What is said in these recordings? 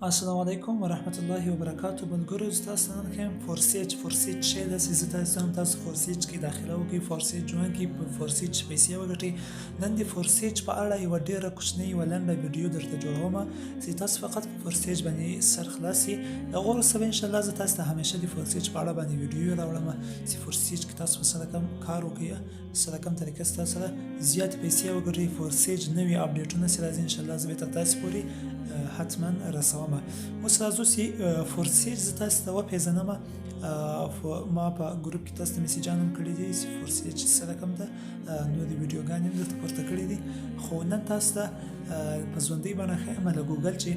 السلام علیکم ورحمت الله وبرکاتو ملګرو تاسو نن کوم فورسیج شی د سیزه تاسو فورسیج کې داخله وکړئ فورسیج جوړ کې په فورسیج پیسې وګټئ نن د فورسیج په اړه یو ډیره کوچنۍ ولنډه ویډیو درته جوړوم چې تاسو فقط په فورسیج باندې سر خلاصي د غوړ سره ان شاء الله زه تاسو ته همیشه د فورسیج په اړه باندې ویډیو راوړم چې فورسیج کې تاسو سره کوم کار وکړئ سره کوم طریقې تاسو سره زیات پیسې وګټئ فورسیج نوې اپډیټونه سره ان شاء الله زه به تاسو پورې حتما رسوم اوس راځو چې فورسیج زه تاسو ته وپېژنم ما په ګروپ کې تاسو ته میسیجان هم کړي دي چې فورسیج سره کوم ده نو د ویډیوګانې هم درته پورته کړي دي خو نن تاسو ته په ژوندۍ بڼه ښیم له ګوګل چې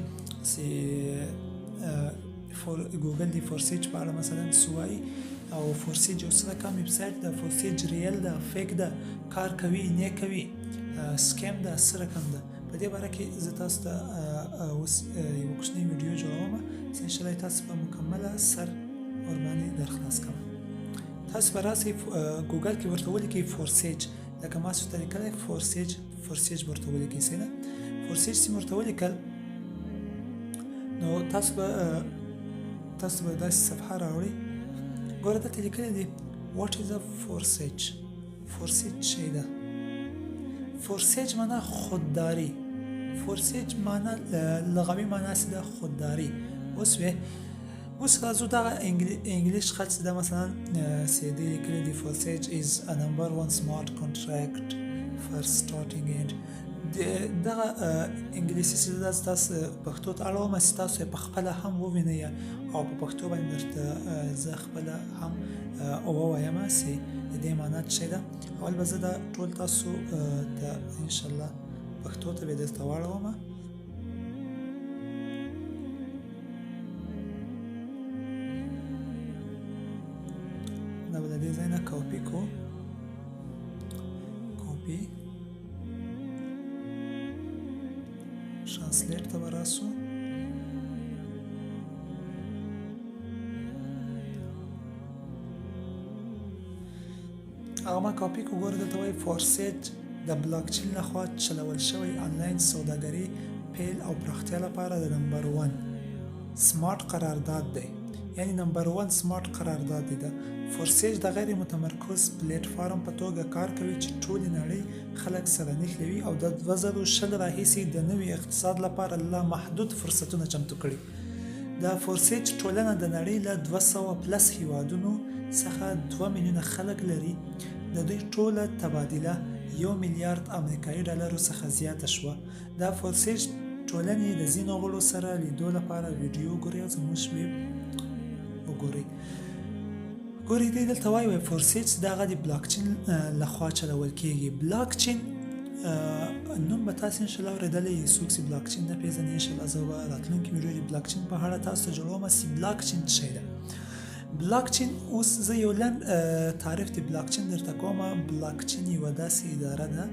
ګوګل د فورسیج په اړه مثلا څه وایي او فورسیج یو سره کوم ویبسایټ ده فورسیج ریل ده فیک ده کار کوي نه کوي سکیم ده سره کوم ده په دې باره کې زه تاسو ته اوس یو کوچنی ویډیو جوړوم چې انشاءالله تاسو په مکمله سر ورباندې درخلاص کوم تاسو به راسئ ګوګل کې ورته ولیکئ فورسیج لکه ما چې ورته لیکلی فورسیج ورته ولیکئ څه ده فورسیج چې ورته ولیکل نو تاسو به داسې صفحه راوړئ ګوره دلته لیکلی دی واټ از ا فورسیج شی ده فورسیج معنا خودداری فورسیج معنا لغوي معنا څه ده خودداری اوس راځو دغه انګلیش خط ده مثلا چې دی لیکلی دی فورسیج is a number one smart contract for starting and دغه انګلیسي څه ده تاسو پښتو ته اړوم چې تاسو په خپل هم ووینئ او په پښتو باندې درته زه خپل هم ووایم چې د دې معنا څه ده اول به زه دا ټول تاسو ته انشاءالله پښتو ته به درته واړوم دا به د دې ځای نه کاپي ترانسلیټ ته به راسو هغه ما کاپي کو ګوره دلته وایي فورسیج د بلاکچین لخوا چلول شوی آنلاین سوداګري پیل او پراختیا لپاره د نمبر 1 سمارټ قرارداد دی یعنی نمبر 1 سمارټ قرارداد دی فورسیج د غیر متمرکز پلیټ فارم په توګه کار کوي چې ټولې نړۍ خلک سره نښلوي او د 2020 راهیسې د نوي اقتصاد لپاره لا محدود فرصتونه چمتو کړي د فورسیج ټولنه د نړۍ له 200 پلس هیوادونو څخه 2 میلیونه خلک لري د دوی ټوله تبادله 1 میلیارډ امریکایي ډالرو څخه زیاته شوه د فورسیج ټولنې د ځینو غړو سره لیدو لپاره ویډیو ګوري او زموږ ویب وګورئ ګورئ دی دلته وایي فورسیج دغه د بلاکچین لخوا چلول کیږي بلاکچین نوم به تاسو انشاءالله اورېدلی څوک چې بلاکچین نه پېژني انشاءالله زه به راتلونکي ویډیو د بلاکچین په اړه تاسو ته جوړوم چې بلاکچین څه شی ده بلاکچین اوس زه یو لنډ تعریف د بلاکچین درته کوم بلاکچین یوه داسې اداره ده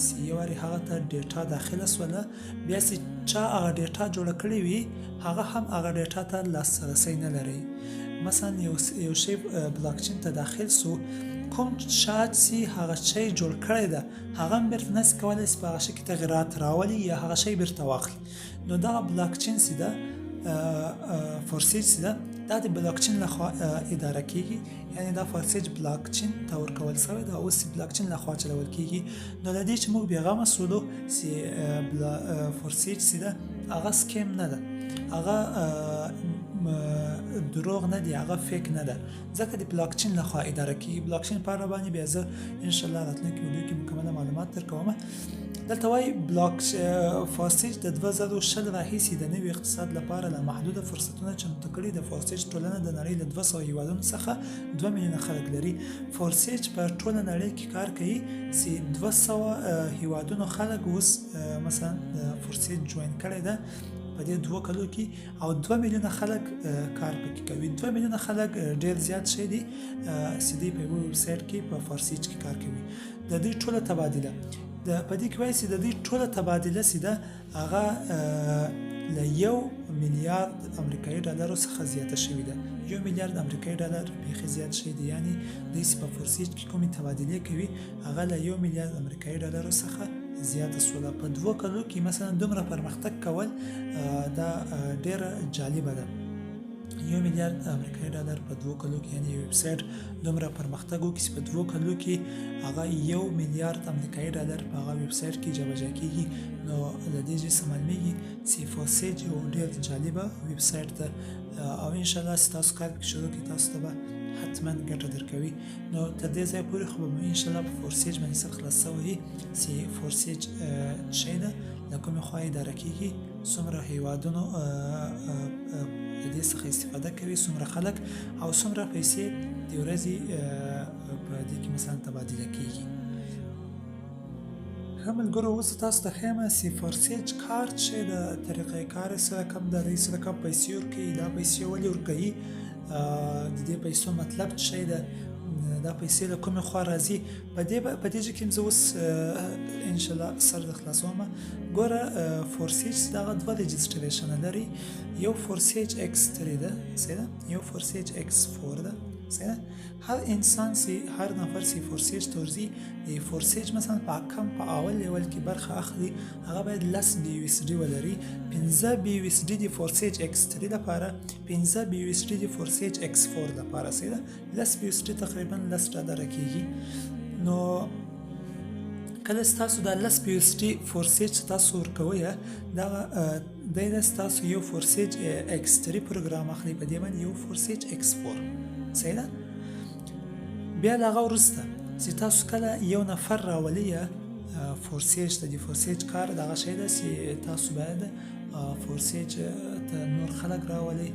چې یو وارې هغه ته ډیټا داخله سوله بیا چې چا هغه ډیټا جوړه کړې وي هغه هم هغه ډیټا ته لاسرسی نه لري مثلا یو شی بلاکچین ته داخل سو کوم شاید چې هغه شی جوړ کړی ده هغه هم بیرته نسي کولی چې په هغه شي کې تغیرات راولي یا هغه شی بیرته واخلي نو دغه بلاکچین چې ده فورسیج چې ده دا د بلاکچین لخوا اداره کیږي یعنی دا فورسیج بلاکچین ته ورکول شوی ده اوس بلاکچین لخوا چلول کیږي نو د دې چې موږ بیغمه سولو چې فورسیج چې ده هغه سکیم نه ده هغه دروغ نه دی هغه فیک نه ده ځکه د بلاکچین لخوا اداره کیږي بلاکچین په اړه باندې بیا زه انشاءالله راتلونکي ویډیو کې مکمله معلومات درکوم دلته وایي فورسیج د 2020 راهیسې د نوي اقتصاد لپاره له محدوده فرصتونه چمتو کړي د فورسیج ټولنه د نړۍ له 200 هیوادونو څخه 2 میلیونه خلک لري فورسیج په ټوله نړۍ کې کار کوي چې 200 هیوادونو خلک اوس مثلا فورسیج جوین کړی ده په دې 2 کلو کې او 2 میلیونه خلک کار پکې کوي 2 میلیونه خلک ډیر زیات شي دي چې دوی په ویب سایټ کې په فورسیج کې کار کوي د دې ټوله تبادله په دې کې وایي چې د دې ټوله تبادله چې ده هغه له 1 میلیارډ امریکایي ډالرو څخه زیاته شوې ده 1 میلیارډ امریکایي ډالر بیخي زیات شوی دی یعنی دوی چې په فورسیج کې کومې تبادلې کوي هغه له 1 میلیارډ امریکایي ډالرو څخه زیاته سوله. په 2 کلو کې مثلا دومره پرمختګ کول دا ډیره جالبه ده. 1 میلیارد امریکایي ډالر په 2 کلو کې، یعنی ویب سایټ دومره پرمختګ وکړي چې په 2 کلو کې هغه 1 میلیارد امریکایي ډالر په هغه ویب سایټ کې جابجا کیږي. نو د دې څه معلومیږي چې فورسیج یو ډېر جالبه ویب سایټ ده او ان شاء الله تاسو کار شروع کړئ تاسو ته به حتما ګټه درکوي. نو تر دې ځای پورې خو به ان شاء الله په فورسیج باندې سر خلاص شوی چې فورسیج شی ده له کومې خوا اداره کیږي، څومره هیوادونو د دې څخه استفاده کوي، څومره خلک او څومره پیسې د ورځې په دې کې مثلا تبادله کیږي. ښه ملګرو، اوس تاسو ته ښیم چې فورسیج کار چې د طریقې کار سره کم د رئیس سره کم پیسې ورکوي. دا پیسې ولې ورکوي؟ د دې پیسو مطلب څه دی؟ دا پیسې له کومې خوا راځي؟ په دې کې زه اوس ان شاء الله سر د خلاصوم. ګوره فورسیج دغه 2 رجسټریشن لري، یو فورسیج X3 ده، یو فورسیج X4 ده. هر انسان هر نفر فورسیج تورزی د فورسیج مثلا په اول لیول کې برخه اخلي، هغه باید 10 BUSD ولري. 15 BUSD د فورسیج X3 لپاره، 15 BUSD د فورسیج X4 لپاره 10 BUSD تقریبا 10 ډالر کېږي. نو کله تاسو د 10 BUSD فورسیج تاسو ورکوي، دا د تاسو یو فورسیج X3 پروګرام اخلي، په دې باندې یو فورسیج X4 صحیح ده. بیا له هغه وروسته چې تاسو کله یو نفر راولي فورسیج ته، د فورسیج کار دغه شی ده چې تاسو باید فورسیج ته نور خلک راولي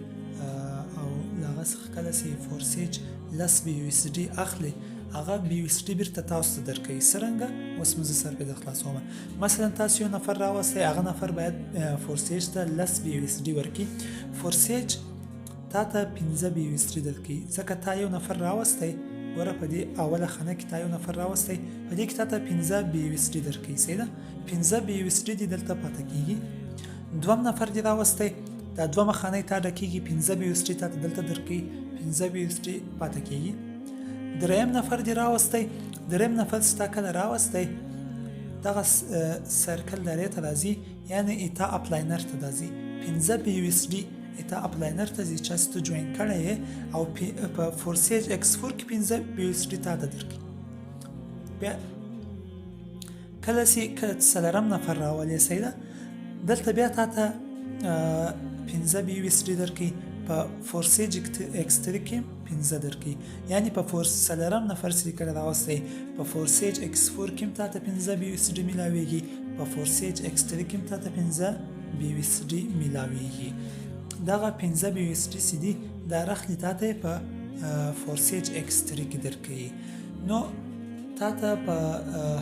او له هغه څخه کله چې فورسیج 10 BUSD اخلي، هغه BUSD بیرته تاسو ته درکوي. څرنګه؟ اوس مو زه سر په خلاصوم. مثلا تاسو یو نفر راوستی، هغه نفر باید فورسیج ته 10 BUSD ورکړي، فورسیج تا ته 15 BUSD درکوي، ځکه تا یو نفر راوستی. ګوره په دې اوله خانه کې تا یو نفر راوستی، په دې کې تا ته 15 BUSD درکوي، صحیح ده. 15 BUSD دې دلته پاته کېږي. دوم نفر دې راوستی، دا دومه خانه تا ډکېږي، 15 BUSD تا ته دلته درکوي، 15 BUSD پاته کېږي. دریم نفر دې راوستی، دریم نفر چې تا کله راوستی دغه سرکل دارې ته راځي، یعنی ایتا اپلاینر ته راځي. 15 BUSD ایتا اپلاینر ته ځي چې ته جوین کړی یې، او په فورسیج X4 کې 15 BUSD تا ته درکوي. بیا کله چې څلورم نفر راولې، صحیح ده، دلته بیا تا ته 15 BUSD درکوي، په فورسیج X3 کې 15 درکوي، یعنی په څلورم نفر چې کله راوستی په فورسیج X4 کې تا ته 15 BUSD میلاویږي، په فورسیج X3 کې تا ته 15 BUSD میلاویږي. دغه 15 BUSD چې دي دا راخلي تا ته په فورسیج X3 کې درکوي. نو تا ته په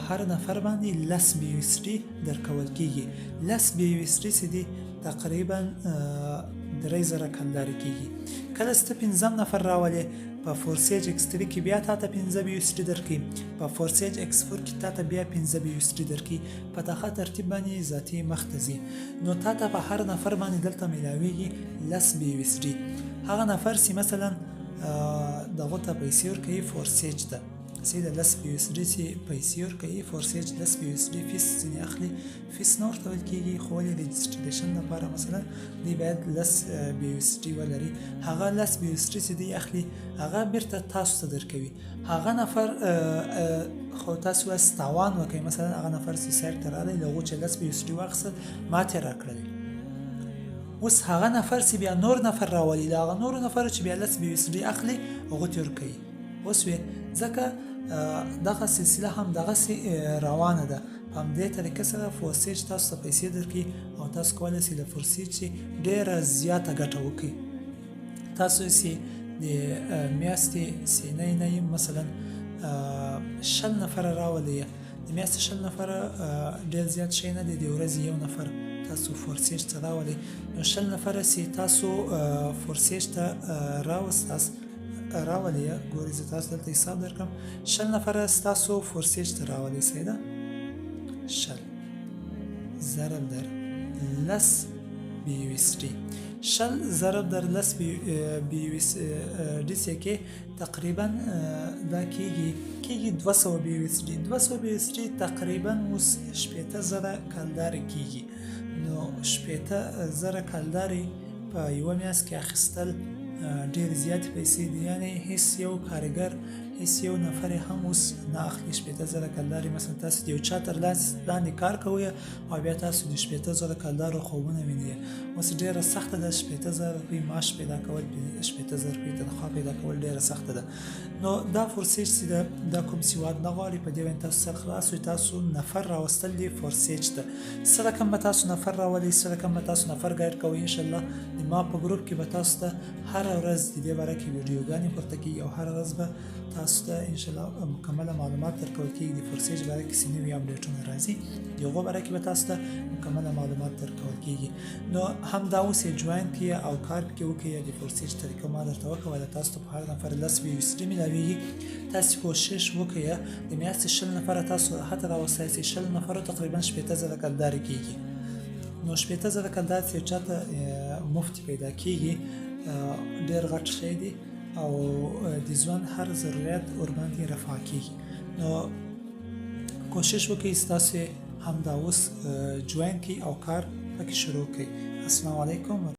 هر نفر باندې 10 BUSD درکول کېږي. 10 BUSD چې دي تقریبا 3000 کلدارې کېږي. کله چې ته 15 نفر راولې په فورسیج X3 کې بیا تا ته 15 BUSD درکوي، په فورسیج X4 کې تا ته بیا 15 BUSD درکوي، په دغه ترتیب باندې ذاتي مخ ته ځي. نو تا ته په هر نفر باندې دلته میلاویږي 10 BUSD. هغه نفر چې مثلا دغه ته پیسې ورکوي فورسیج ته، چې د 10 BUSD چې پیسې ورکوي فورسیج 10 BUSD فیس ځینې اخلي، فیس نه ورته ویل کېږي، خو ولې رجسټریشن لپاره مثلا دی باید 10 BUSD ولري. هغه 10 BUSD چې دی اخلي هغه بیرته تاسو ته درکوي. هغه نفر خو تاسو واس تاوان وکړئ، مثلا هغه نفر چې سایټ ته راغلی له هغو چې 10 BUSD واخیستل ماته یې راکړلې. اوس هغه نفر چې بیا نور نفر راولي، له هغه نورو نفرو چې بیا 10 BUSD اخلي هغو ته ورکوي. اوس وې ځکه دغه سلسله هم دغسې روانه ده. په همدې طریقه سره فورسیج تاسو ته پیسې درکوي او تاسو کولی شئ له فورسیج چې ډېره زیاته ګټه وکړئ. تاسو چې د میاشتې نه مثلا 20 نفره راولئ، د میاشتې 20 نفره ډېر زیات شی نه دی، د ورځې یو نفر تاسو فورسیج ته راولئ. نو 20 نفره چې تاسو فورسیج ته راولئ، ګورئ زه تاسو دلته حساب درکړم، 20 نفره تاسو فورسیج ته راولئ، صحیح ده. 20 ضرب در 10 بي یو اس ډي. شل ضرب در لس بي یو اس ډي سي کې تقریبا دا کېږي 200 بي یو اس ډي. 200 بي یو اس ډي تقریبا اوس 80,000 کلدارې کېږي. نو 80,000 کلدارې په یوه میاشت کې اخیستل ډېر زیاتې پیسې دي. یعنې هیڅ یو کارګر هیڅ یو نفر هم اوس نه اخلي 80,000 کلدارې. مثلا تاسو د یو چا تر لاس لاندې کار کوئ او بیا تاسو د 80,000 کلدارو خوبونه وینئ. اوس ډېره سخته ده 80,000 روپۍ معاش پیدا کول، 80,000 روپۍ تنخوا پیدا کول ډېره سخته ده. نو دا فورسیج چې ده دا کوم سواد نه غواړي، په دې باندې تاسو سر خلاص وي. تاسو نفر راوستل دي فورسیج ته. څه رقم به تاسو نفر راولئ، څه رقم به تاسو نفر ګایډ کوئ. انشاءالله د ما په ګروپ کې به تاسو ته هره ورځ د دې باره کې ویډیوګانې پورته کېږي او هره ورځ به تاسو ته انشاءالله مکمله معلومات درکول کېږي. د فورسیج باره کې څه نوي اپډیټونه راځي د هغو باره کې به تاسو ته مکمله معلومات درکول کېږي. نو هم دا اوس یې جوین کړئ او کار پکې وکړئ. د فورسیج طریقه ما درته وښوده، تاسو ته په هر نفر 10 بي یو اس ډي میلاویږي. تاسو کوشش وکړئ د میاشتې 20 نفره تاسو هته راوستئ چې 20 نفرو تقریبا 80,000 کلدارې کېږي. نو 80,000 کلدارې چې چاته مفت پیدا کېږي ډېر غټ شی دی او د ژوند هر ضرورت ورباندې رفع کېږي. نو کوشش وکړئ ستاسو هم دا اوس جوین کړئ او کار پکې شروع کړئ. السلام علیکم.